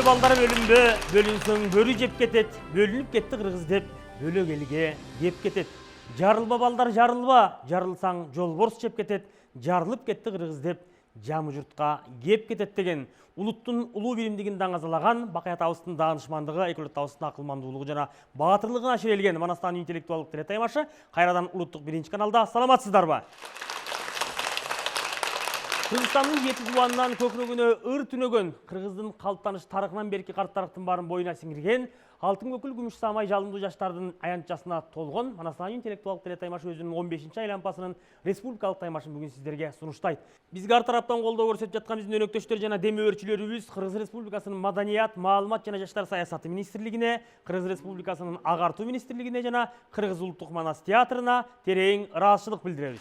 балдары бөлінбі, бөлінсің бөрі жеп кетет, бөлініп кетті қырғыз деп, бөлек елге кеп кетет. Жарылба балдар жарылба, жарылсаң жол борс жеп кетет, жарылып кетті қырғыз деп, жамы жұртқа кеп кетет деген ұлттың ұлы билімдігін даңазалаған, Бақаят Ауыстың данышмандығы, Экөлет Ауыстың ақылмандылығы жана батырлығына шерелген Манастан интеллектуалдық телетаймашы қайрадан ұлттық бірінші каналда. Саламатсыздар ба? Кыргызстанның жеті жуанынан көкірегіне ыр түнөгөн, Кыргыздың қалыптаныш тарихынан берки қарттарықтың барын бойына сіңірген, алтын көкіл күміш самай жалынды жаштардың аянтчасына толған Манастан интеллектуалдық телетаймашы өзінің 15-ші айлампасының республикалық таймашын бүгін сіздерге сунуштайды. Бізге ар тараптан қолдау көрсетіп жатқан біздің өнөктөштөр жана деме өрчүлөрүбүз Кыргыз Республикасының Маданият, Маалымат жана Жаштар саясаты министрлигине, Кыргыз Республикасының Агартуу министрлигине жана Кыргыз улуттук манас театрына терең ыраазычылык билдиребиз.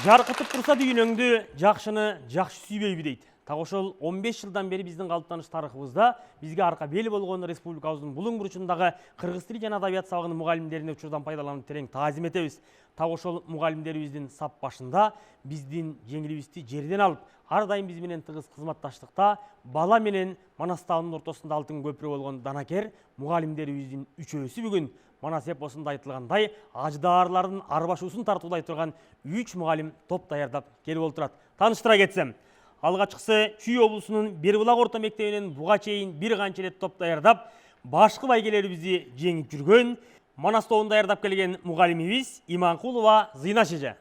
Жарқытып тұрса дүйініңді, жақшыны жақшы сүйбейбі дейді. Тағы ошол 15 жылдан бері біздің қалыптаныш тарихыбызда бізге арқа бел болған республикабыздың бұлың бұрышындағы қырғыз тілі жана адабият сабағының мұғалімдеріне учурдан пайдаланып терең таазим этебиз. Тағы ошол мұғалімдерибиздин сап башында биздин жеңилибизди жерден алып, ар дайым биз менен тыгыз кызматташтыкта бала менен Манастаанын ортосунда алтын көпүрө болгон данакер мұғалімдерибиздин үчөөсү бүгүн Манас эпосунда айтылгандай аждаарлардын арбашуусун тартуулай турган 3 мұғалім топ даярдап келип олтурат. Тааныштыра кетсем, алгачкысы Чүй облусунун Бербулак орто мектебинен буга чейин бир канча эле топ даярдап, башкы байгелерибизди жеңип жүргөн, Манас тобун даярдап келген мұғалимибиз Иманкулова Зыйнаш эже.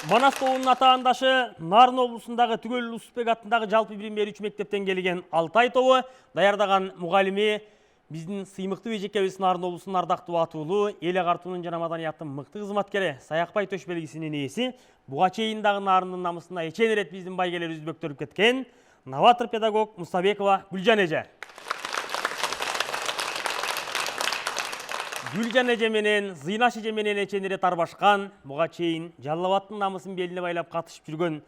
Манас тобунун атаандашы Нарын облусундагы Түгөл Усупбек атындагы жалпы билим берүүчү мектептен келген Алтай тобу даярдаган мұғалими биздин сыймыкты эжекебиз Нарын облусунун ардактуу атуулу, эл агартуунун жана маданияттын мыкты кызматкери, Саякбай төш белгисинин ээси, буга чейин дагы Нарындын намысына эчен ирет биздин байгелерибиз бөктөрүп кеткен новатор педагог Мустабекова Гүлжан эже. Гүлжан эже менен Зыйнаш эже менен эчен ирет арбашкан, буга чейин Жалал Абадтын намысын белине байлап катышып жүргөн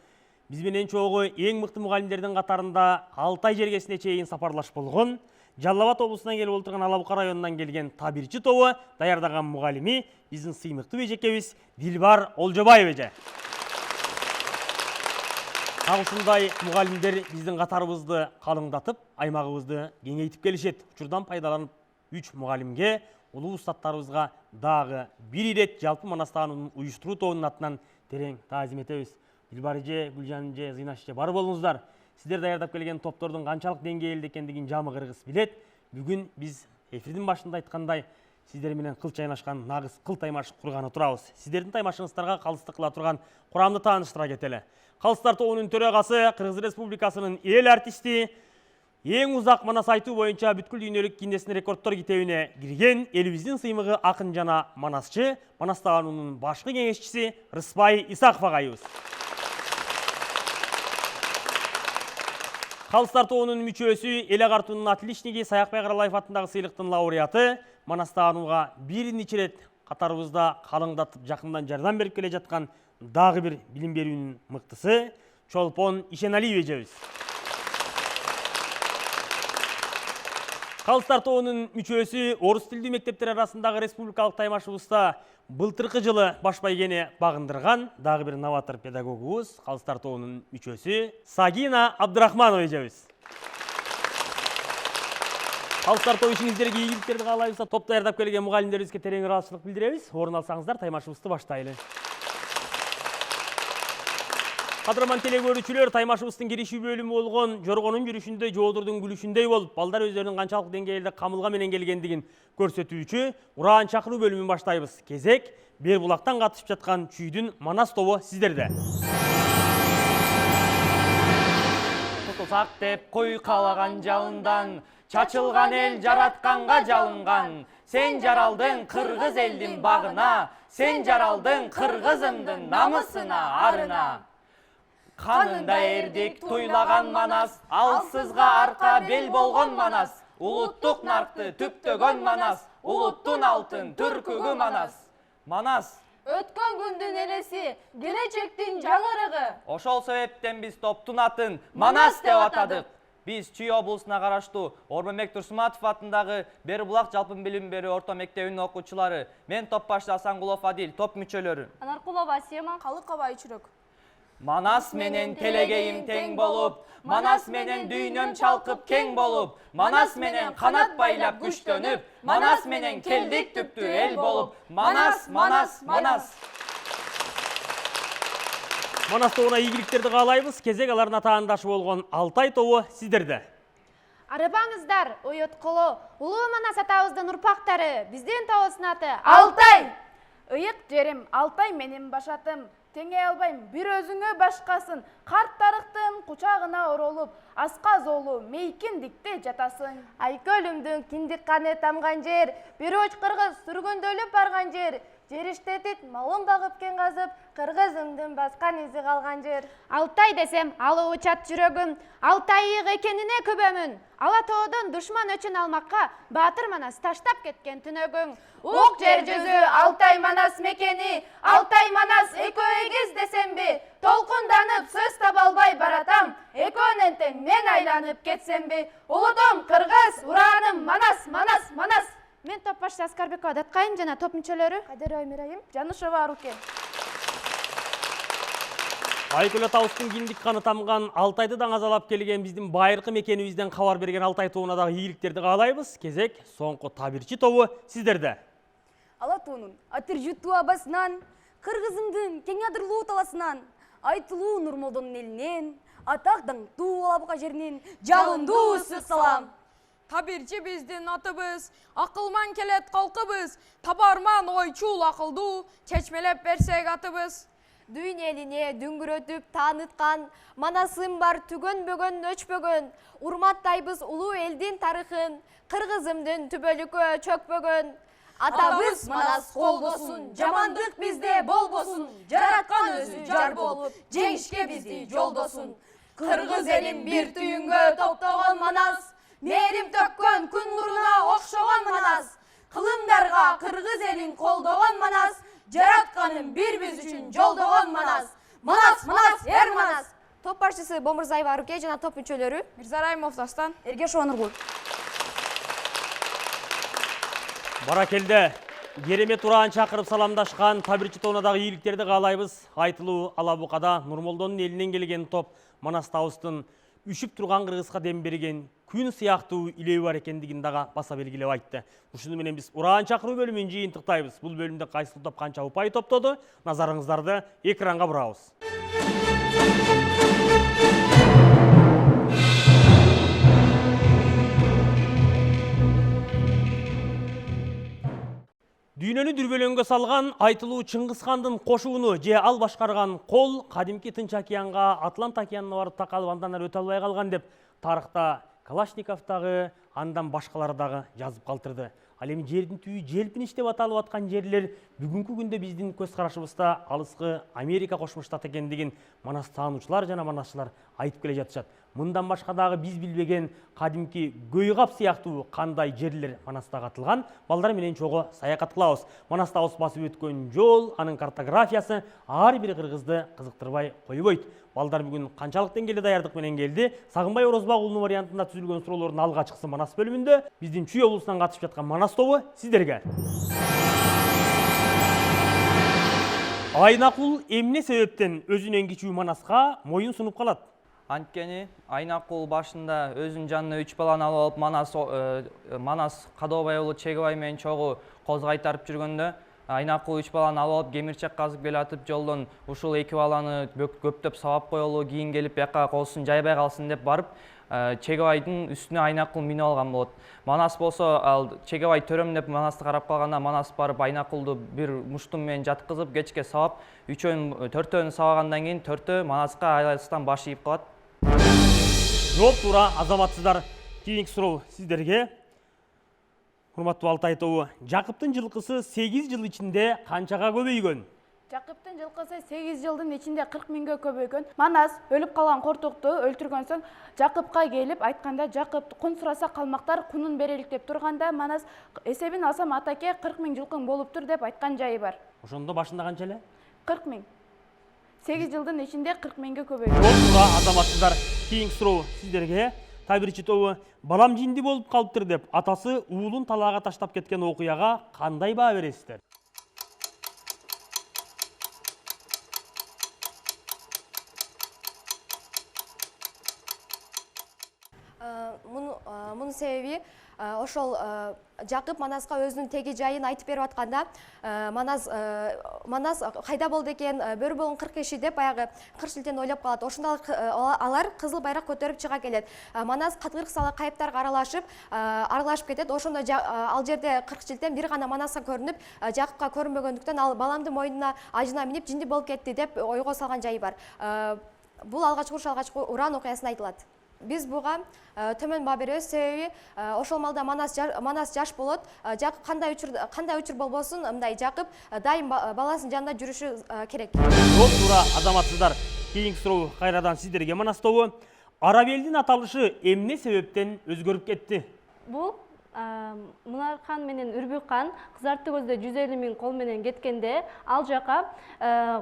биз менен чогуу эң мыкты мугалимдердин катарында Алтай жергесине чейин сапарлаш болгон, Жалал Абад облусунан келип олтурган Алабука районунан келген табирчи тобу даярдаган мугалими биздин сыймыкты эжекебиз Дилбар Олжобаев эже. Тагы ушундай мугалимдер биздин катарыбызды калыңдатып, аймагыбызды кеңейтип келишет. Учурдан пайдаланып 3 мугалимге улуу устаттарыбызга дагы бир ирет жалпы Манастаанын уюштуруу тобунун атынан терең таазим этебиз. Дилбар эже, Гүлжан эже, Зыйнаш эже, бар болуңуздар. Сіздер даярдап келген топтордун канчалык деңгээлде экендигин жамы кыргыз билет. Бүгүн биз эфирдин башында айткандай, сиздер менен кыл чайнашкан нагыз кыл таймаш курганы турабыз. Сиздердин таймашыңыздарга калыстык кыла турган курамды тааныштыра кетели. Калыстар тобунун төрагасы, Кыргыз Республикасынын эл артисти, эң узак манас айтуу боюнча бүткүл дүйнөлүк Гиннестин рекордтор китебине кирген элибиздин сыймыгы акын жана манасчы, Манастаанынын башкы кеңешчиси Рыспай Исаков агайыбыз. Калыстар тобунун мүчөсү, эл агартуунун отличниги Саякбай Каралаев атындагы сыйлыктын лауреаты, Манастаанууга бир нече ирет катарыбызда калыңдатып жакындан жардам берип келе жаткан дагы бир билим берүүнүн мыктысы Чолпон Ишеналиев эжебиз. Калыстар тобунун мүчөсү, орус тилдүү мектептер арасындагы республикалык таймашыбызда былтыркы жылы баш байгени багындырган дагы бир новатор педагогубуз, Калыстар тобунун мүчөсү Сагина Абдырахманова эжебиз. Калыстар тобу ишиңиздерге ийгиликтерди каалайбыз. Топ даярдап келген мугалимдерибизге терең ыраазычылык билдиребиз. Орун алсаңыздар, таймашыбызды баштайлы. Кадырман телегөрүүчүлөр, таймашыбыздын киришүү бөлүмү болгон жоргонун жүрүшүндө жоодурдун күлүшүндөй болуп, балдар өздөрүнүн канчалык деңгээлде камылга менен келгендигин көрсөтүүчү ураан чакыруу бөлүмүн баштайбыз. Кезек Бербулактан катышып жаткан Чүйдүн Манас тобу сиздерде. Тутулсак деп кой калаган жалындан, чачылган эл жаратканга жалынган. Сен жаралдың кыргыз элдин багына, сен жаралдың кыргызымдын намысына, арына. Канында эрдик туйлаган Манас, алсызга арка бел болгон Манас. Улуттук наркты түптөгөн Манас, улуттун алтын түркүгү Манас. Манас өткөн күндүн элеси, келечектин жаңырыгы. Ошол себептен биз топтун атын Манас деп атадык. Биз Чүй облусуна караштуу Орбонбек Турсуматов атындагы Бербулак жалпы билим берүү орто мектебинин окуучулары. Мен топ башчысы Асангулов Адил, топ мүчөлөрү. Анаркулова Асема, Калыкова Айчүрөк. Манас менен телегейим тең болуп, Манас менен дүйнөм чалкып кең болуп, Манас менен канат байлап күчтөнүп, Манас менен келдик түптүү эл болуп, Манас, Манас, Манас. Манас тобуна ийгиликтерди каалайбыз. Кезек алардын атаандашы болгон Алтай тобу сиздерде. Арыбаңыздар, ойоткулу, улуу Манас атабыздын урпактары, биздин тобубуздун аты Алтай. Ыйык жерим, Алтай менин башатым, теңе албайм, бир өзүңө башкасын, карт тарыктын кучагына оролуп, аска золу, мейкиндикте жатасың. Айкөлүмдүн киндик каны тамган жер, бир оч кыргыз сүргүндөлүп барган жер, жер иштетип, малын багып кен казып, кыргызымдын баскан изи калган жер. Алтай десем, алуу учат жүрөгүм, Алтай ыйык экенине күбөмүн. Ала тоодон душман өчүн алмакка, Баатыр Манас таштап кеткен түнөгүң. Ук жер жүзү, Алтай Манас мекени, Алтай Манас экөө эгиз десемби, толкунданып сөз таба албай баратам, экөөнөн тең мен айланып кетсемби, улутум кыргыз, урааным Манас, Манас, Манас. Мен топ башчы Аскарбекова Даткайым жана топ мүчөлөрү Кадырбай Мирайым, Жанышева Аруке. Айкөл атабыздын киндик каны тамган Алтайды даңазалап келген биздин байыркы мекенибизден кабар берген Алтай тобуна дагы ийгиликтерди каалайбыз. Кезек соңку табирчи тобу сиздерде. Алатуунун атыржутуу абасынан, кыргызымдын кең адырлуу таласынан, айтылуу Нурмолдонун элинен, атак даңктуу Алабука жеринен жагымдуу ысык салам. Табирчи биздин атыбыз, акылман келет калкыбыз, табарман ойчул акылдуу, чечмелеп берсек атыбыз. Дүйн элине дүңгүрөтүп тааныткан, Манасым бар түгөнбөгөн өчпөгөн, урматтайбыз улуу элдин тарыхын, кыргызымдын түбөлүккө чөкпөгөн. Атабыз Манас колдосун, жамандык бизде болбосун, жараткан өзү жар болуп, жеңишке бизди жолдосун. Кыргыз элин бир түйүнгө топтогон Манас, мээрим төккөн күн нуруна окшогон Манас, кылымдарга кыргыз элин колдогон Манас, жаратканын бир биз үчүн жолдогон Манас. Манас, Манас, эр Манас. Топ башчысы Бомурзаева Аруке жана топ мүчөлөрү Мирзараймов Дастан. Эргешова Нургул. Баракелде, керемет ураан чакырып саламдашкан табирчи тобуна дагы ийгиликтерди каалайбыз. Айтылуу Алабукада Нурмолдонун элинен келген топ Манас табыздын үшүп турган кыргызга дем берген күн сыяктуу илеби бар экендигин дагы баса белгилеп айтты. Ушуну менен биз ураан чакыруу бөлүмүн жыйынтыктайбыз. Бул бөлүмдө кайсы топ канча упай топтоду? Назарыңыздарды экранга бурабыз. Дүйнөнү дүрбөлөңгө салган айтылуу Чыңгызхандын кошууну же ал башкарган кол кадимки Тынч океанга Атлант океанына барып такалып андан ары өтө албай калган деп тарыхта Калашников дагы андан башкалар дагы жазып калтырды. Ал эми жердин түбү желпиниш деп аталып аткан жерлер бүгүнкү күндө биздин көз карашыбызда алыскы Америка Кошмо Штат экендигин Манас таануучулар жана манасчылар айтып келе жатышат. Мындан башка дагы биз билбеген кадимки Гөйгап сыяктуу кандай жерлер Манаста катылган, балдар менен чогуу саякат кылабыз. Манаста басып өткөн жол, анын картографиясы ар бир кыргызды кызыктырбай койбойт. Балдар бүгүн канчалык деңгээлде даярдык менен келди? Сагынбай Орозбак уулунун вариантында түзүлгөн суроолордун алгачкысы Манас бөлүмүндө биздин Чүй облусунан катышып жаткан Манас тобу сиздерге. Айнакул эмне себептен өзүнөн кичүү Манаска моюн сунуп калат? Анткени Айнакул башында өзүнүн жанына 3 баланы алып Манас Кадообай уулу Чегебай менен чогуу коз кайтарып жүргөндө Айнакул 3 баланы алып кемирчек казып келатып жолдон ушул 2 баланы көптөп сабап коелу, кийин келип бияка козун жайбай калсын деп барып Чегебайдын үстүнө Айнакул минип алган болот. Манас болсо ал Чегебай төрөм деп Манасты карап калганда Манас барып Айнакулду бир муштум менен жаткызып кечке сабап, төртөөнү сабагандан кийин төртөө Манаска айластан баш ийип калат. Жооп туура азаматсыздар. Кийинки суроо сиздерге. Урматтуу Алтай тобу, Жакыптын жылкысы 8 жыл ичинде канчага көбөйгөн? Жакыптын жылкысы 8 жылдын ичинде 40 миңге көбөйгөн. Манас өлүп калган кортукту өлтүргөн соң Жакыпка келип айтканда, Жакып кун сураса калмактар кунун берелик деп турганда, Манас эсебин алсам атаке 40 миң жылкың болуптур деп айткан жайы бар. Ошондо башында канча эле? 40 миң. 8 жылдын ичинде 40 миңге көбөйгөн. Жооп туура азаматсыздар. Кийинки суроо сиздерге. Табирчи тобу, балам жинди болуп калыптыр деп атасы уулун талаага таштап кеткен окуяга кандай баа бересиздер? мунун себеби ошол Жакып Манаска өзүнүн теги жайын айтып берип атканда Манас кайда болду экен, бөрү болгон 40 киши деп баягы кыр шилтен ойлоп калат. Ошондо алар кызыл байрак көтөрүп чыга келет. Манас катгырык сала кайыптарга аралашып кетет. Ошондо ал жерде 40 шилтен бир гана Манаска көрүнүп, Жакыпка көрүнбөгөндүктөн ал баламдын мойнуна ажына минип жинди болуп кетти деп ойго салган жайы бар. Бул алгачкы уран окуясында айтылат. Биз буга төмөн баа беребиз, себеби ошол малда Манас жаш болот. Жакып кандай учур болбосун, мындай Жакып дайым баласынын жанында жүрүшү керек. Жооп туура азаматсыздар. Кийинки суроо кайрадан сиздерге Манастобу. Арабелдин аталышы эмне себептен өзгөрүп кетти? Бул Мунархан менен Үрбүкхан кызарты көздө 150 000 кол менен кеткенде, ал жака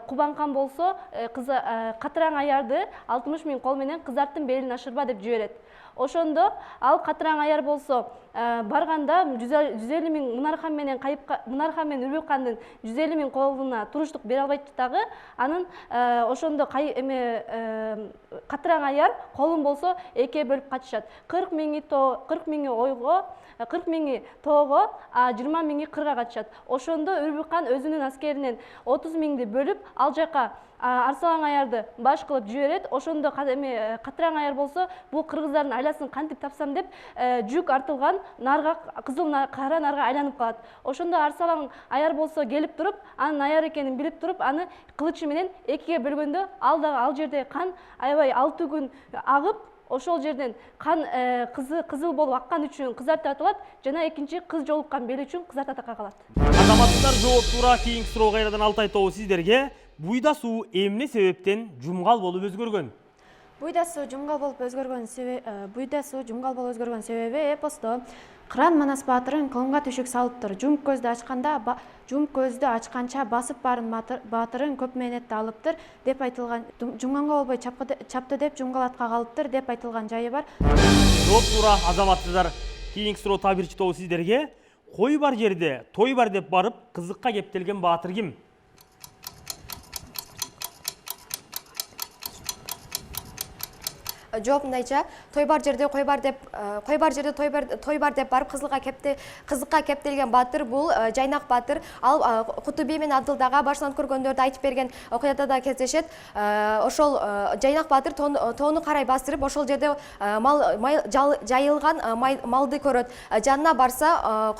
Кубанхан болсо катыраң аярды 60 000 кол менен кызарттын белин ашырба деп жиберет. Ошондо ал катыраң аяр болсо барганда 150 000 Мунархан менен Үрбүкхандын 150 000 колуна туруштук бере албайт дагы, анын ошондо катыраң аяр колун болсо экиге бөлүп качышат. 40 000 ойго, 40 000 тоого, 20 000 кырга качышат. Ошондо Үрбүкхан өзүнүн аскеринен 30 000 бөлүп, ал жака Арсалан аярды баш кылып жиберет. Ошондо катыраң аяр болсо, бул кыргыздардын айласын кантип тапсам деп жүк артылган нарга, кызыл кара нарга айланып калат. Ошондо Арсалан аяр болсо келип туруп, анын аяр экенин билип туруп, аны кылычы менен экиге бөлгөндө, ал жерде кан аябай 6 күн агып, ошол жерден кан кызыл болуп аккан үчүн кызарт аталат, жана экинчи кыз жолуккан бели үчүн кызарт атакка калат. Азаматтар, жооп туура. Кийинки суроо кайрадан Алтай тобу сиздерге. Буйда суу эмне себептен жумгал болуп өзгөргөн? Буйда суу жумгал болуп өзгөргөн себеби эпосто Кыран Манас баатырын кылымга түшүк салыптыр. Жумуп көздү ачканча басып барын баатырын көп мээнетти алыптыр деп айтылган. Жумганга болбой чапты деп жумгалатка калыптыр деп айтылган жайы бар. Жооп туура азаматсыздар. Кийинки суроо табирчи тобу сиздерге. Кой бар жерде той бар деп барып кызыкка кептелген баатыр ким? Жооп мындайча, той бар жерде той бар деп барып кызыкка кептелген баатыр бул Жайнак баатыр. Ал Кутуби менен Абдылдага башынан көргөндөрдү айтып берген окуяда да кездешет. Ошол Жайнак баатыр тоону карай басырып, ошол жерде жайылган малды көрөт. Жанына барса,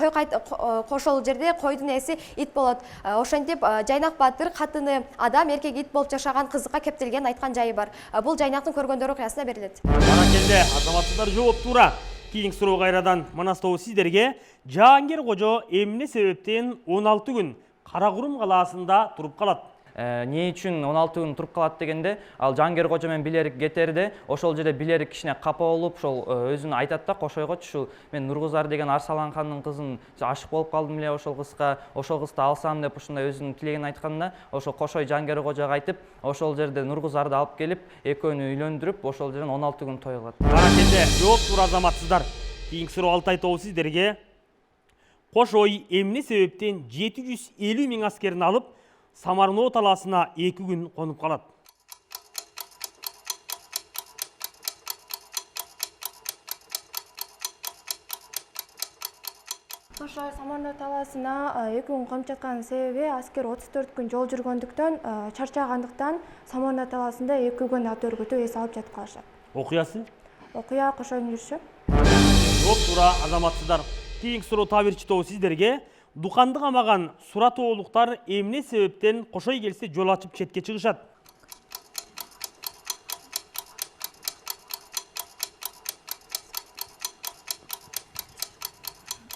ошол жерде койдун эси ит болот. Ошентип Жайнак баатыр катыны адам, эркек ит болуп жашаган кызыкка кептелген айткан жайы бар. Бул Жайнактын көргөндөрү окуясына берилет. Баракелде, азаматсыздар, жооп туура. Кийинки суроо кайрадан Манас тобу сиздерге. Жаангер кожо эмне себептен 16 күн Каракурум калаасында туруп калат? Эмне үчүн 16 күн туруп калат дегенде, ал Жаангер кожо менен Билерик кетерде, ошол жерде Билерик кичине капа болуп, ошол өзүн айтат да Кошойгочу, ушул мен Нургузар деген Арсалан хандын кызын ашык болуп калдым эле ошол кызга, ошол кызды алсам деп ушундай өзүнүн тилегин айтканда, ошол Кошой Жаангер кожого айтып, ошол жерде Нургузарды алып келип, экөөнү үйлөндүрүп, ошол жерден 16 күн той кылат. Баракелде, жооп туура азаматсыздар. Кийинки суроо Алтай тобу сиздерге. Кошой эмне себептен 750 000 аскерин алып, Самарноо талаасына 2 күн конуп калат? Кошой Самарноо талаасына 2 күн конуп жатканын себеби аскер 34 күн жол жүргөндүктөн, чарчагандыктан Самарноо талаасында 2 күн ат өргөтүп эс алып жатып калышат. Окуясы? Окуя Кошойдун жүрүшү. Жооп туура азаматсыздар. Кийинки суроо табирчи тобу сиздерге. Дуканды камаган суратоолуктар эмне себептен Кошой келсе жол ачып четке чыгышат?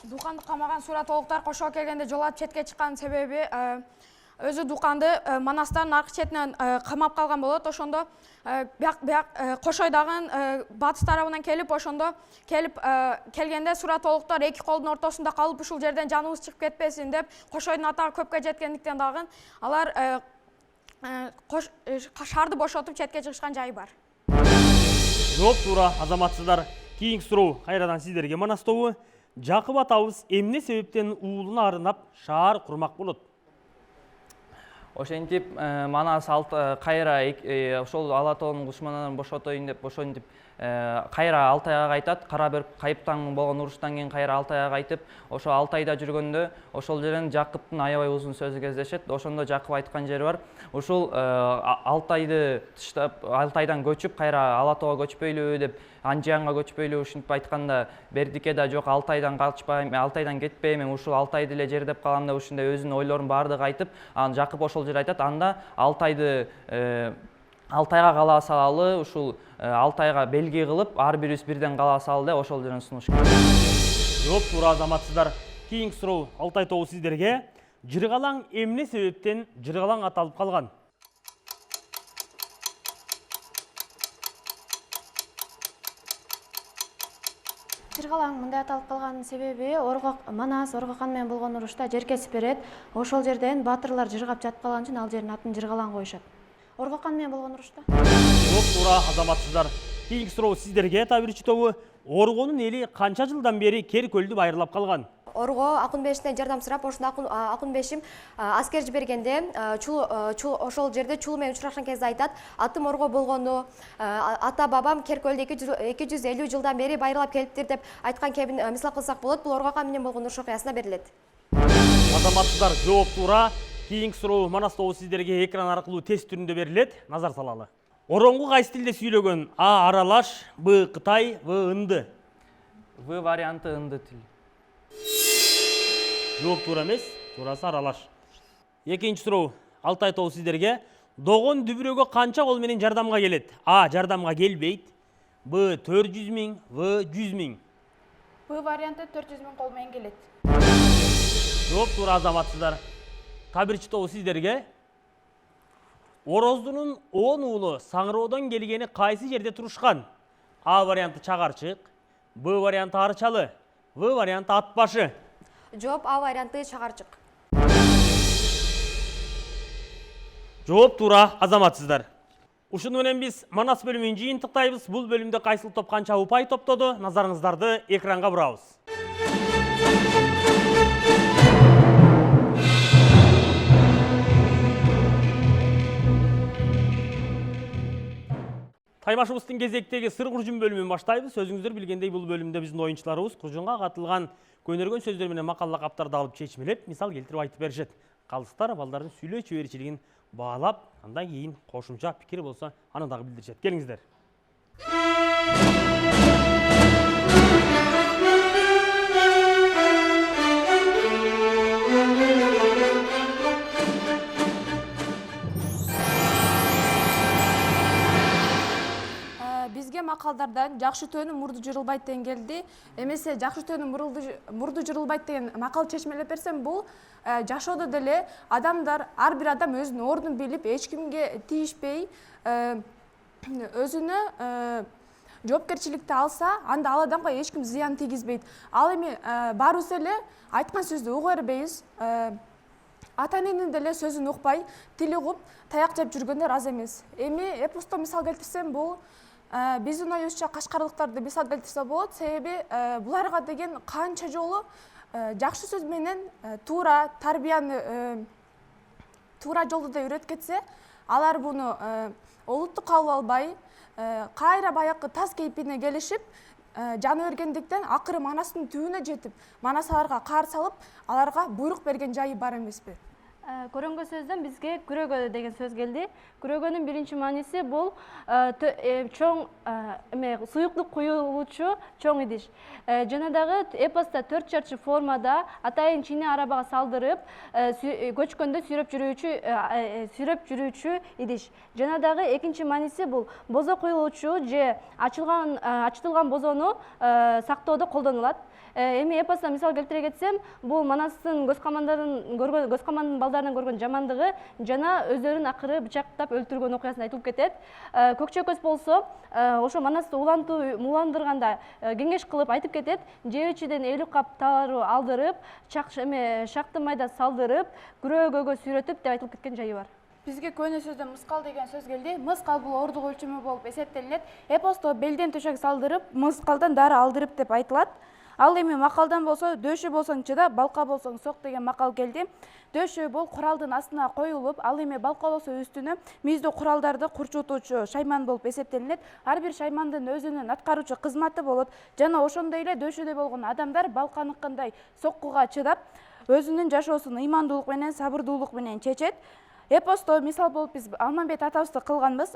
Дуканды камаган суратоолуктар Кошоо келгенде жол ачып четке чыккан себеби өзү Дуканды Манастардын аркы четинен камап калган болот. Ошондо Кошойдагы батыш тарабынан келип, ошондо келгенде суратоолуктар эки колдун ортосунда калып, ушул жерден жаныбыз чыгып кетпесин деп, Кошойдун атагы көпкө жеткендиктен дагы алар шаарды бошотуп четке чыгышкан жайы бар. Жооп туура азаматсыздар. Кийинки суроо кайрадан сиздерге Манас тобу. Жакып атабыз эмне себептен уулуна арынап шаар курмак болот? Ошентип Манас кайра ошол Ала тоонун душманынан бошотоюн деп кайра Алтайга кайтат. Кара бөрк кайыптан болгон уруштан кийин кайра Алтайга кайтып, ошо Алтайда жүргөндө ошол жерден Жакыптын аябай узун сөзү кездешет. Ошондо Жакып айткан жери бар. Ушул Алтайды тыштап, Алтайдан көчүп кайра Ала Тоого көчпөйлүбү деп, Анжиянга көчпөйлүбү ушинтип айтканда, Бердике да жок, Алтайдан качпайм, Алтайдан кетпейм, ушул Алтайды эле жердеп калам деп ушундай өзүнүн ойлорун баардыгы айтып, анан Жакып ошол жерде айтат. Анда Алтайды Алтайга кала салалы, ушул Алтайга белги кылып, ар бирибиз бирден кала салалы деп ошол жерден сунуш керек. Жооп туура азаматсыздар. Кийинки суроо Алтай тобу сиздерге. Жыргалаң эмне себептен жыргалаң аталып калган? Жыргалаң мындай аталып калганын себеби Манас Оргохан менен болгон урушта жер кесип берет. Ошол жерден батырлар жыргап жатып калган үчүн ал жердин атын Жыргалаң коюшат. Оргохан менен болгон урушта. Жооп туура азаматсыздар. Кийинки суроо сиздерге табирчи тобу. Оргонун эли канча жылдан бери Кер көлдү байырлап калган? Орго Акунбешинден жардам сурап, ошондо Акунбешим аскер жибергенде ошол жерде Чулуу менен учурашкан кезде айтат, атым Орго болгону, ата бабам Керкөлдө 250 жылдан бери байырлап келиптир деп айткан кебин мисал кылсак болот. Бул Оргохан менен болгон уруш окуясына берилет. Азаматсыздар, жооп туура. Кийинки суроо Манас тобу сиздерге экран аркылуу тест түрүндө берилет. Назар салалы. Ороңгу кайсы тилде сүйлөгөн? А. Аралаш, Б. Кытай, В. Ынды. В варианты ынды тил. Жооп туура эмес, туурасы аралаш. Экинчи суроо Алтай тобу сиздерге. Догон дүбүрөгө канча кол менен жардамга келет? А. Жардамга келбейт, Б. 400 000, В. 100 000. Б варианты 400 000 кол менен келет. Жооп туура азаматсыздар. Табирчи тобу сиздерге. Ороздунун 10 уулу Саңыроодон келгени кайсы жерде турушкан? А варианты Чагарчык, Б варианты Арчалы, В варианты Атбашы. Жооп А варианты Чагарчык. Жооп туура азаматсыздар. Ушуну менен биз Манас бөлүмүн жыйынтыктайбыз. Бул бөлүмдө кайсыл топ канча упай топтоду? Назарыңыздарды экранга бурабыз. Таймашыбыздын кезектеги сыр куржун бөлүмүн баштайбыз. Өзүңүздөр билгендей бул бөлүмдө биздин оюнчуларыбыз куржунга катылган көнөргөн сөздөр менен макал лакаптарды алып чечмелеп, мисал келтирип айтып беришет. Калдыктар балдардын сүйлөө чөбөрчилигин баалап, андан кийин кошумча пикир болсо аны дагы билдиришет. Келиңиздер. Бизге макалдардан жакшы төөнүн мурду жырылбайт деген келди. Эмесе жакшы төөнүн мурду жырылбайт деген макал чечмелеп берсем, бул жашоодо деле адамдар, ар бир адам өзүнүн ордун билип, эч кимге тийишпей, өзүнө жоопкерчиликти алса, анда ал адамга эч ким зыян тийгизбейт. Ал эми баарыбыз эле айткан сөздү уга бербейбиз. Ата эненин деле сөзүн укпай, тили угуп, таяк жеп жүргөндөр аз эмес. Эми эпосто мисал келтирсем, бул биздин оюбузча кашкарлыктарды мисал келтирсе болот. Себеби буларга деген канча жолу жакшы сөз менен туура тарбияны туура жолдо үйрөтүп кетсе, алар буну олутту кабыл албай, кайра баякы таз кейпине келишип, жаны бергендиктен акыры Манастын түбүнө жетип, Манас аларга каар салып, аларга буйрук берген жайы бар эмеспи? Көрөнгө сөздөн бизге күрөгө деген сөз келди. Күрөгөнүн биринчи мааниси бул чоң суюктук куюлуучу чоң идиш. Жана дагы эпоста 4 чарчы формада атайын чийне арабага салдырып, көчкөндө сүйрөп жүрүүчү идиш. Жана дагы экинчи мааниси бул бозо куюлуучу же ачытылган бозону сактоодо колдонулат. Эми эпоста мисал келтире кетсем, бул Манастын көз камандын балдарынан көргөн жамандыгы жана өздөрүн акыры бычактап өлтүргөн окуясын айтылып кетет. Көкчө көз болсо, ошо Манасты уландырганда кеңеш кылып айтып кетет. Жебечиден 50 кап таруу алдырып, шакты майда салдырып, күрөөгөгө сүйрөтүп деп айтылып кеткен жайы бар. Бизге көөнө сөздөн мыскал деген сөз келди. Мыскал бул ордук өлчөмү болуп эсептелинет. Эпосто белден төшөк салдырып, мыскалдан дары алдырып деп айтылат. Ал эми макалдан болсо дөшө болсоң чыда, балка болсоң сок деген макал келди. Дөшө бул куралдын астына коюлуп, ал эми балка болсо үстүнө мүйүздүү куралдарды курчутуучу шайман болуп эсептелинет. Ар бир шаймандын өзүнүн аткаруучу кызматы болот. Жана ошондой эле дөшөдө болгон адамдар балканыкындай соккуга чыдап, өзүнүн жашоосун ыймандуулук менен, сабырдуулук менен чечет. Эпосто мисал болуп биз Алмамбет атабызды кылганбыз.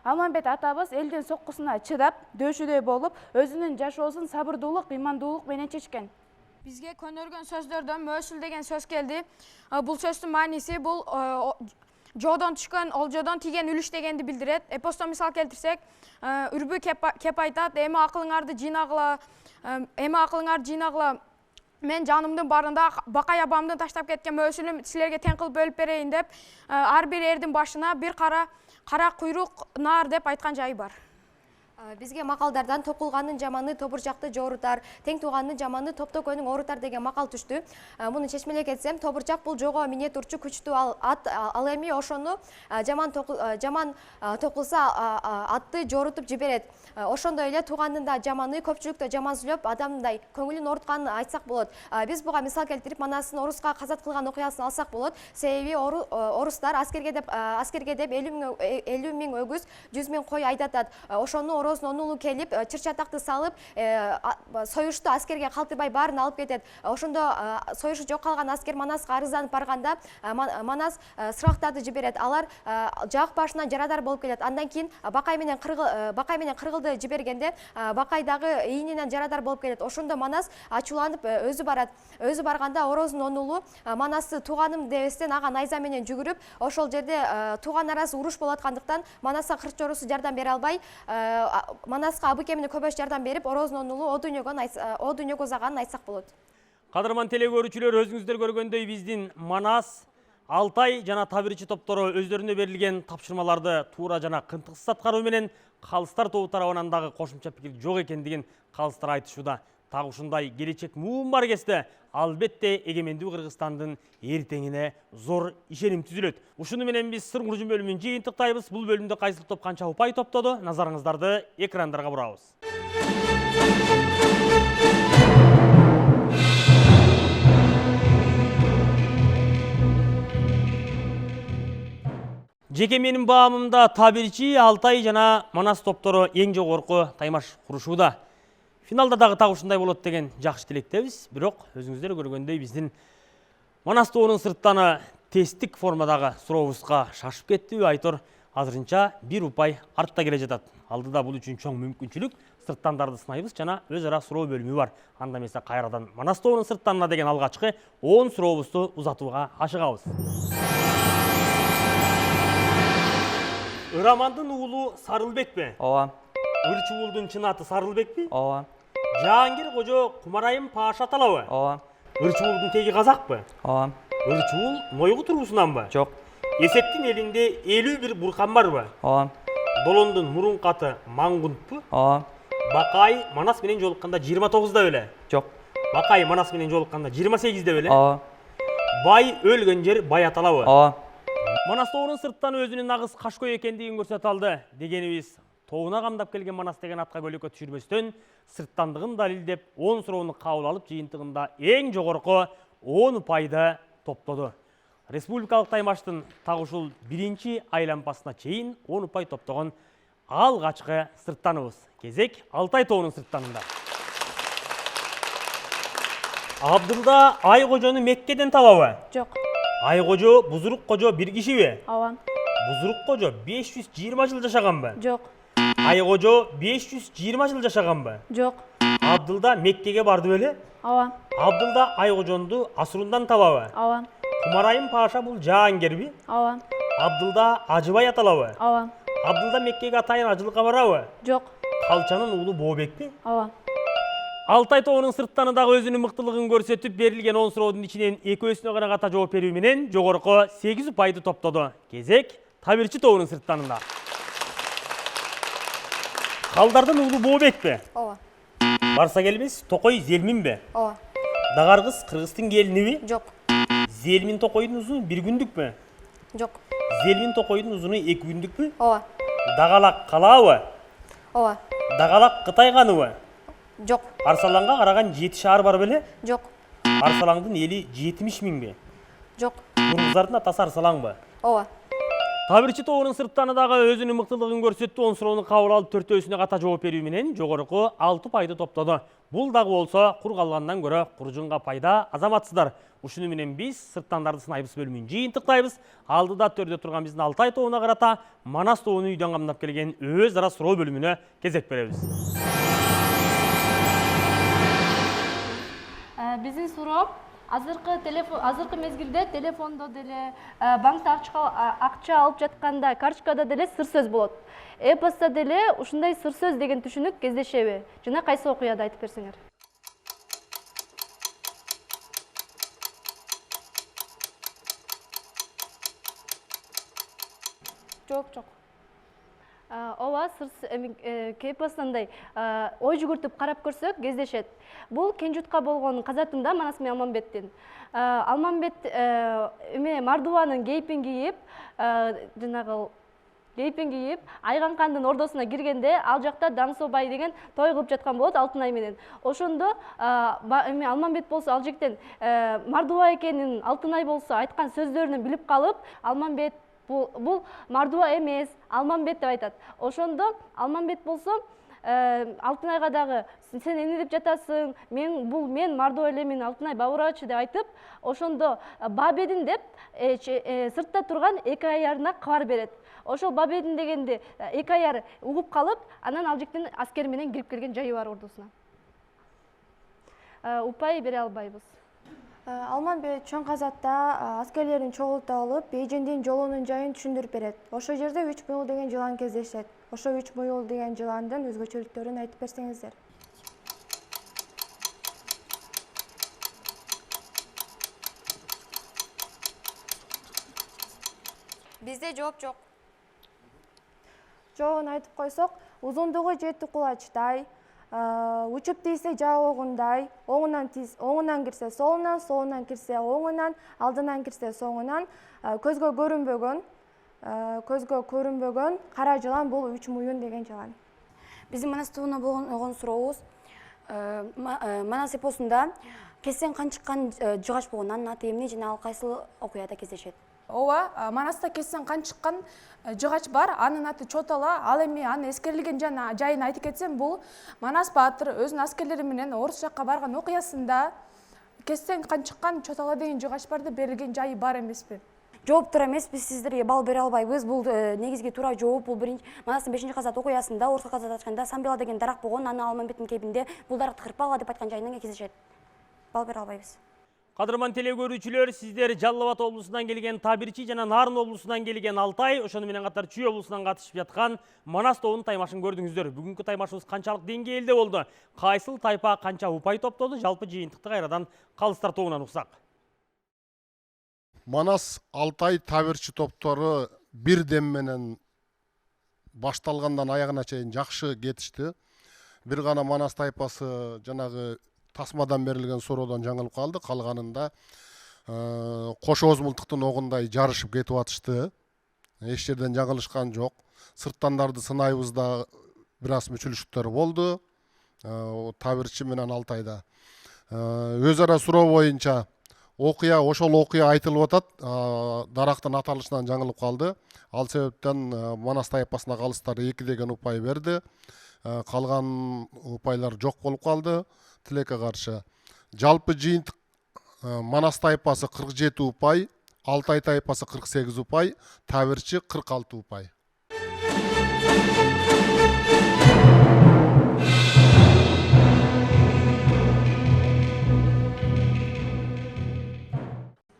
Алмамбет атабыз элдин соккусуна чыдап, дөшөдөй болуп, өзүнүн жашоосун сабырдуулук, ыймандуулук менен чечкен. Бизге көнөргөн сөздөрдөн мөсүл деген сөз келди. Бул сөздүн мааниси бул жоодон түшкөн олжодон тиген үлүш дегенди билдирет. Эпосто мисал келтирсек, үрбү кеп айтат, эми акылыңарды жыйнагыла, мен жанымдын барында Бакай абамдын таштап кеткен мөсүлүм силерге тең кылып бөлүп берейин деп, ар бир эрдин башына бир кара куйрук нар деп айткан жайы бар. Бизге макалдардан токулганын жаманы тобурчакты жоорутар, тең тууганын жаманы топтокөнүң оорутар деген макал түштү. Муну чечмелей кетсем, тобурчак бул жого мине турчу күчтүү ал эми ошону жаман токулса атты жоорутуп жиберет. Ошондой эле тууганында жаманы көпчүлүктө жаман сүйлөп, адамдай көңүлүн оорутканын айтсак болот. Биз буга мисал келтирип, Манастын Оруска казат кылган окуясын алсак болот. Себеби орустар аскерге деп 50 миң өгүз, 100 миң кой айдатат. Ошону онулу келип, чыр-чатакты салып, союшту аскерге калтырбай баарын алып кетет. Ошондо союшу жок калган аскер Манаска арызданып барганда, Манас сырактарды жиберет. Алар жак башынан жарадар болуп келет. Андан кийин Бакай менен кыргылды жибергенде, Бакайдагы ийининен жарадар болуп келет. Ошондо Манас ачууланып өзү барат. Өзү барганда Ороздун онулу Манасты тууганым дебестен ага найза менен жүгүрүп, ошол жерде тууган арасы уруш болуп аткандыктан Манаска кырк жорусу жардам бере албай, Манаска абы кемине көбөш жардам берип, Ороздун онулу о дүйнөгө узаганын айтсак болот. Кадырман теле көрүүчүлөр, өзүңүздөр көргөндөй биздин Манас, Алтай жана табирчи топтору өздөрүнө берилген тапшырмаларды туура жана кынтыксыз аткаруу менен калыстар тобу тарабынан дагы кошумча пикир жок экендигин калыстар айтышууда. Так ушундай келечек муун бар кезде албетте эгемендүү Кыргызстандын эртеңине зор ишеним түзүлөт. Ушуну менен биз Сыр Куржун бөлүмүн жыйынтыктайбыз. Бул бөлүмдө кайсыл топ канча упай топтоду? Назарыңыздарды экрандарга бурабыз. Жеке менин баамымда табирчи, Алтай жана Манас топтору эң жогорку таймаш курушууда. Финалда дагы так ушундай болот деген жакшы тилектебиз. Бирок өзүңүздөр көргөндөй биздин Манас тобунун сырттаны тесттик формадагы сурообузга шашып кетти. Айтор азырынча бир упай артта келе жатат. Алдыда бул үчүн чоң мүмкүнчүлүк. Сырттандарды сынайбыз жана өз ара суроо бөлүмү бар. Анда эмесе кайрадан Манас тобунун сырттанына деген алгачкы 10 сурообузду узатууга ашыгабыз. Ырамандын уулу Сарылбекпи? Ооба. Ырчуулдун чын аты Сарылбекпи? Ооба. Жаангир кожо Кумарайым Паша аталабы? Ооба. Ырчуулдун теги казакпы? Ооба. Ырчуул Мойгу тургусунанбы? Жок. Эсептин элинде 51 буркан барбы? Ооба. Долондун мурунку аты Мангунтпу? Ооба. Бакай Манас менен жолукканда 29да беле? Жок. Бакай Манас менен жолукканда 28да беле? Ооба. Бай өлгөн жер Бай аталабы? Ооба. Манас тобунун сырттан өзүнүн нагыз кашкөй экендигин көрсөтө алды. Дегенибиз, тобуна камдап келген Манас деген атка бөлөккө түшүрбөстөн сырттандыгын далилдеп 10 суроону кабыл алып, жыйынтыгында эң жогорку 10 упайды топтоду. Республикалык таймаштын так ушул биринчи айлампасына чейин 10 упай топтогон алгачкы сырттаныбыз. Кезек Алтай тобунун сырттанында. Абдылда Айкожону Меккеден табабы? Жок. Айкожо Бузурук кожо бир кишиби? Ооба. Бузурук кожо 520 жыл жашаганбы? Жок. Айкожо 520 жыл жашаганбы? Жок. Абдылда Меккеге барды беле? Ооба. Абдылда Айкожонду Асурундан табабы? Ооба. Кумарайым Паша бул Жаангерби? Ооба. Абдылда Ажыбай аталабы? Ооба. Абдылда Меккеге атайын ажылыкка барабы? Жок. Калчанын уулу Бообекпи? Ооба. Алтай тобунун сырттаны дагы өзүнүн мыктылыгын көрсөтүп, берилген 10 суроодун ичинен экөөсүнө гана ката жооп берүү менен жогорку 8 упайды топтоду. Кезек табирчи тобунун сырттанында. Калдардын уулу Бообекпи? Ооба. Барса келбес, Токой Зелминби? Ооба. Дагаргыз Кыргыздын келиниби? Жок. Зелмин Токойдун узуну 1 күндүкпү? Жок. Зелмин Токойдун узуну 2 күндүкпү? Ооба. Дагалак калаабы? Ооба. Дагалак Кытай каныбы? Жоқ, Арсаланға қараған 7 шаар бар беле? жоқ, Арсалаңдың eli 70 000 бе? жоқ. Нұрғыздардың атасы Арсалаң ба? Ооба. Табирчи тобунун сырттаныдагы өзүнүн мыктылыгын көрсөттү, он суроону кабыл алып төртөөсүнө ката жооп берүү менен жогорку 6 пайды топтоду. Бул дагы болсо кур калгандан көрө куржунга пайда азаматсыздар. Ушуну менен биз сырттандарды сынайбыз бөлүмүн жыйынтыктайбыз. Алдыда төрдө турган биздин Алтай тобуна карата Манас тобуну үйдөн камдап келген өз ара суроо бөлүмүнө кезек беребиз. Биздин суроо азыркы мезгилде телефондо деле, банкта акча алып жатканда, карточкада деле сыр сөз болот. Эпоста деле ушундай сыр сөз деген түшүнүк кездешеби? Жана кайсы окуяда айтып берсеңер? Жоқ. Ооба, эпостундай ой жүгүртүп карап көрсөк кездешет. Бул Кенжутка болгон казатында Манас менен Алмамбеттин. Алмамбет Мардуанын кейпин кийип, Айган кандын ордосуна киргенде, ал жакта Даңсобай деген той кылып жаткан болот Алтынай менен. Ошондо Алмамбет болсо ал жектен Мардуа экенин, Алтынай болсо айткан сөздөрүн билип калып, Алмамбет бул Мардуа эмес, Алмамбет деп айтат. Ошондо Алмамбет болсо Алтынайга дагы сен эмне деп жатасың? Мен Мардуа элемин, Алтынай бабырачы деп айтып, ошондо Бабедин деп сыртта турган эки аярына кабар берет. Ошол Бабедин дегенде эки аяр угуп калып, анан ал жектен аскер менен кирип келген жайы бар ордосуна. Упай бере албайбыз. Алмамбет чоң казатта аскерлерин чогултуп алып, Бейжендин жолунун жайын түшүндүрүп берет. Ошол жерде 3 муюл деген жылан кездешет. Ошо 3 муюл деген жыландын өзгөчөлүктөрүн айтып берсеңиздер. Бизде жооп жок. Жообун айтып койсок, узундугу 7 кулачтай, учуп тийсе жабыгындай, оңунан кирсе солунан, солунан кирсе оңунан, алдынан кирсе соңунан, көзгө көрүнбөгөн кара жылан бул 3 муюн деген жылан. Биздин Манас тобуна болгон сурообуз, Манас эпосунда кесен канчыккан жыгач болгон, анын аты эмне жана ал кайсы окуяда кездешет? Ооба, Манаста кесен канчыккан жыгач бар, анын аты Чотала. Ал эми анын эскерилген жайын айтып кетсем, бул Манас баатыр өзүнүн аскерлери менен Орус жакка барган окуясында кесен канчыккан Чотала деген жыгач бар деп берилген жайы бар эмеспи? Жооп туура эмес, биз сиздерге бал бере албайбыз. Бул негизги туура жооп. Бул Манастын 5-казат окуясында Орусга казат ачканда Самбела деген дарак болгон, анын Алмамбеттин кейпинде бул даракты кырпала деп айткан жайынан кездешет. Бал бере албайбыз. Кадырман теле көрүүчүлөр, сиздер Жалал Абад облусунан келген Табирчи жана Нарын облусунан келген Алтай, ошону менен катар Чүй облусунан катышып жаткан Манас тобунун таймашын көрдүңүздөр. Бүгүнкү таймашыбыз канчалык деңгээлде болду? Кайсыл тайпа канча упай топтоду? Жалпы жыйынтыкты кайрадан Калыстар тобунан уксак. Манас Алтай Табирчи топтору бир дем менен башталгандан аягына чейин жакшы кетишти. Бир гана Манас тайпасы жанагы тасмадан берилген суроодон жаңылып калды. Калганында кош ооз мылтыктын огундай жарышып кетип атышты. Эч жерден жаңылышкан жок. Сырттандарды сынайбызда бир аз мүчүлүштөр болду. Табирчи менен Алтайда. Өз ара суроо боюнча ошол окуя айтылып атат. Дарактын аталышынан жаңылып калды. Ал себептен Манас тайпасына Калыстар 2 деген упай берди. Калган упайлар жок болуп калды. Тилекке каршы. Жалпы жыйынтык Манас тайпасы 47 упай, Алтай тайпасы 48 упай, Табирчи 46 упай.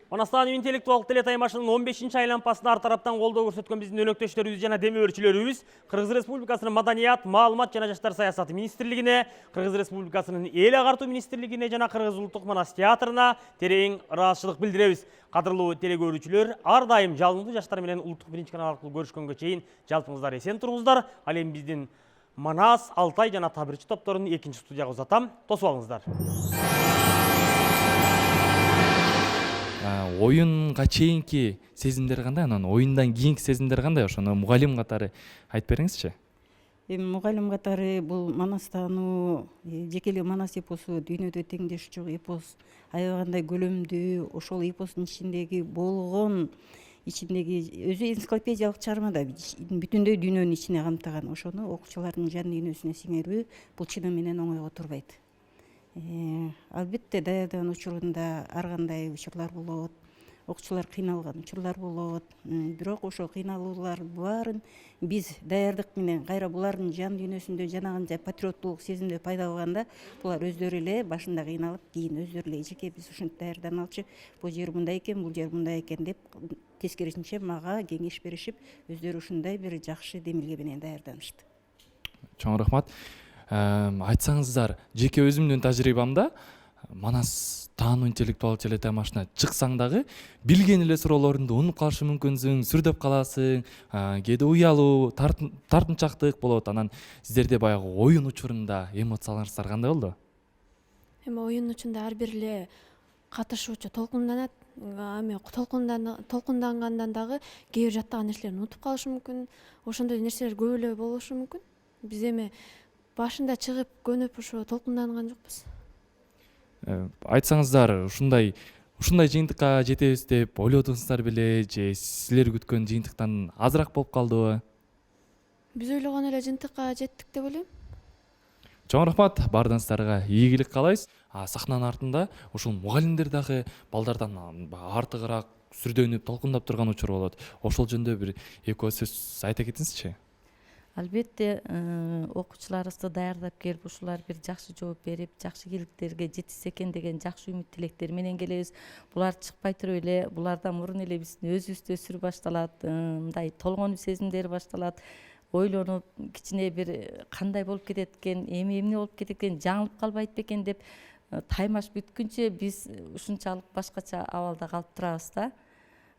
Манастан интеллектуалдык теле таймашынын 15-чи айланпасына ар тараптан колдоо көрсөткөн биздин өнөктөштөрүбүз жана демөө өрчүлөрүбүз Кыргыз Республикасынын Маданият, Маалымат жана Жаштар саясаты министрлигине, Кыргыз Республикасынын Эл агартуу министрлигине жана Кыргыз улуттук Манас театрына терең ыраазычылык билдиребиз. Кадырлуу теле көрүүчүлөр, ар дайым жалындуу жаштар менен улуттук биринчи канал аркылуу көрүшкөнгө чейин жалпыңыздар эсен туруңуздар. Ал эми биздин Манас, Алтай жана Табирчи топторун 2-чи студияга узатам. Тосуп алыңыздар. Оюнга чейинки сезимдер кандай, анан оюндан кийинки сезимдер кандай? Ошону мугалим катары айтып бериңизчи. Эми мугалим катары бул манастануу, жеке эле манас эпосу дүйнөдө теңдеши жок эпос, аябагандай көлөмдүү, ошол эпостун ичиндеги болгон өзү энциклопедиялык чыгарма да, бүтүндөй дүйнөнүн ичине камтыган. Ошону окуучулардын жан дүйнөсүнө сиңерүү бул чыны менен оңойго турбайт. Албетте даярдаган учурунда ар кандай учурлар болот, окуучулар кыйналган учурлар болот, бирок ошол кыйналуулар баарын биз даярдык менен кайра булардын жан дүйнөсүндө жанагынча патриоттулук сезимди пайда кылганда булар өздөрү эле башында кыйналып, кийин өздөрү эле жеке биз ушинтип даярдана алчу, бул жер мындай экен, бул жер мындай экен деп тескерисинче мага кеңеш беришип, өздөрү ушундай бир жакшы демилге менен даярданышты. Чоң рахмат. Айтсаңыздар, жеке өзүмдүн тажрыйбамда манас таануу интеллектуал телетаймашына чыксаң дагы билген эле суроолорунду унуп калышы мүмкүнсүң, сүрдөп каласың, кээде уялуу, тартынчактык болот. Анан сиздерде баягы оюн учурунда эмоцияларыңыздар кандай болду? Эми оюн учурунда ар бир эле катышуучу толкунданат. Эми толкундангандан дагы кээ бир жаттаган нерселерин унутуп калышы мүмкүн. Ошондой нерселер көп эле болушу мүмкүн. Биз эми башында чыгып көнүп ушу толкунданган жокпуз. Айтсаңыздар, ушундай жыйынтыкка жетебиз деп ойлодуңуздар беле, же силер күткөн жыйынтыктан азыраак болуп калдыбы? Биз ойлогон эле жыйынтыкка жеттик деп ойлойм. Чоң рахмат, баарыңыздарга ийгилик каалайбыз. Сахнанын артында ушул мугалимдер дагы балдардан артыгыраак сүрдөнүп, толкундап турган учур болот. Ошол жөнүндө бир экөө сөз айта кетиңизчи. Албетте окуучуларыбызды даярдап келип, ушулар бир жакшы жооп берип, жакшы кийликтерге жетишсе экен деген жакшы үмүт тилектер менен келебиз. Булар чыкпай туруп эле, булардан мурун эле биздин өзүбүздө сүр башталат, мындай толгонуу сезимдер башталат. Ойлонуп, кичине бир кандай болуп кетет экен, эмне болуп кетет экен, жаңылып калбайт бекен деп таймаш бүткүнчө биз ушунчалык башкача абалда калып турабыз да.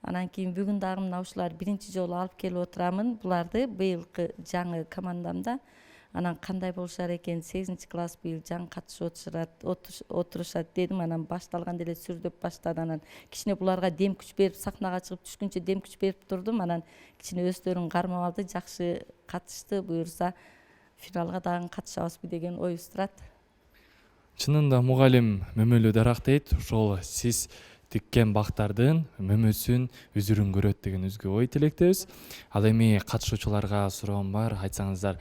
Анан кийин бүгүн дагы мына ушулар биринчи жолу алып келип отурамын буларды быйылкы жаңы командамда. Анан кандай болушар экен, 8-класс быйыл жаңы катышып отурушат дедим. Анан башталганда эле сүрдөп баштады. Анан кичине буларга дем күч берип, сахнага чыгып түшкүнчө дем күч берип турдум. Анан кичине өздөрүн кармап алды, жакшы катышты. Буюрса финалга дагы катышабызбы деген оюбуз турат. Чынында мугалим мөмөлүү дарак дейт. Ошол сиз тиккен бактардын мөмөсүн үзүрүн көрөт деген өзгө ой тилектебиз. Ал эми катышуучуларга суроом бар. Айтсаңыздар,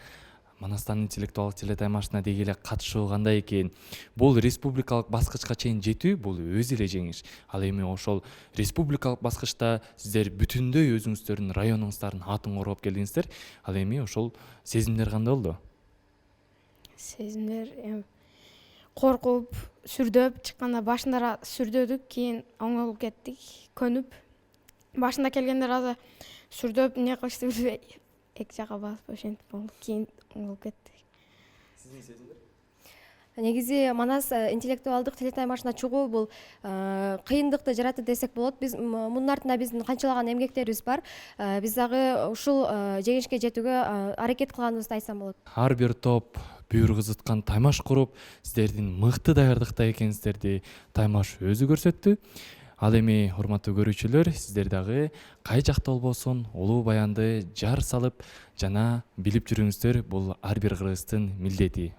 Манастан интеллектуалдык телетаймашына деги эле катышуу кандай экен? Бул республикалык баскычка чейин жетүү бул өз эле жеңиш. Ал эми ошол республикалык баскычта сиздер бүтүндөй өзүңүздөрдүн районуңуздардын атын коргоп келдиңиздер. Ал эми ошол сезимдер кандай болду? Сезимдер коркуп, сүрдөп чыкканда башында сүрдөдүк, кийин оңолуп кеттик, көнүп. Башында келгенде азыр сүрдөп эмне кылышты билбей, эки жака басып ошентип болду. Кийин оңолуп кеттик. Сиздин сезимдер? Негизи Манас интеллектуалдык телетаймашына чыгуу бул кыйындыкты жаратты десек болот. Биз мунун артында биздин канчалаган эмгектерибиз бар. Биз дагы ушул жеңишке жетүүгө аракет кылганыбызды айтсам болот. Ар бир топ бүйүр кызыткан таймаш куруп, сиздердин мыкты даярдыкта экениңиздерди таймаш өзү көрсөттү. Ал эми урматтуу көрүүчүлөр, сиздер дагы кай жакта болбосун улуу баянды жар салып жана билип жүрүңүздөр, бул ар бир кыргыздын милдети.